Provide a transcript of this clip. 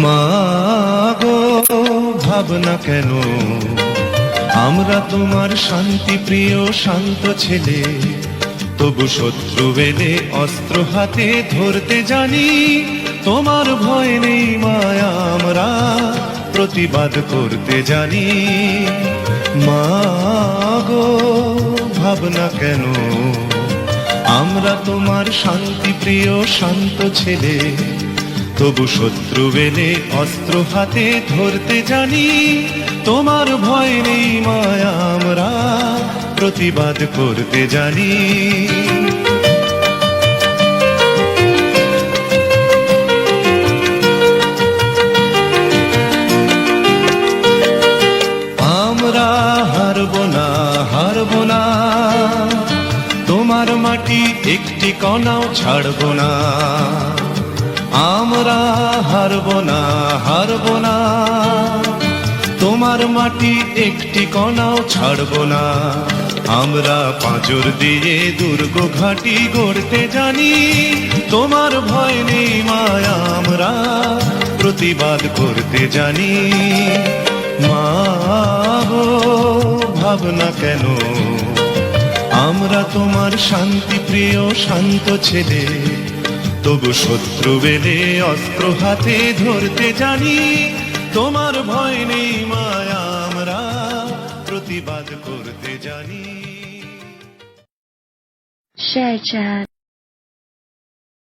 মা গো ভাবনা কেন, আমরা তোমার শান্তি প্রিয় শান্ত ছেলে, তবু শত্রু এলে অস্ত্র হাতে ধরতে জানি। তোমার ভয় নেই মায়া, আমরা প্রতিবাদ করতে জানি। মা গো ভাবনা কেন, আমরা তোমার শান্তি প্রিয় শান্ত ছেলে, তবু শত্রু এলে অস্ত্র হাতে ধরতে জানি। তোমার ভয় নেই মায়া, আমরা প্রতিবাদ করতে জানি। আমরা হারব না, হারব না, তোমার মাটি একটি কণাও ছাড়ব না। আমরা হারব না, হারব না, তোমার মাটি একটি কণাও ছাড়ব না। আমরা পাঁজর দিয়ে দুর্গ ঘাঁটি গড়তে জানি। তোমার ভয় নেই মায়া, আমরা প্রতিবাদ করতে জানি। মা গো ভাবনা কেন, আমরা তোমার শান্তি প্রিয় শান্ত ছেলে, তবু শত্রু এলে অস্ত্র হাতে ধরতে জানি। তোমার ভয় নেই মায়া, আমরা প্রতিবাদ করতে জানি। Share chat.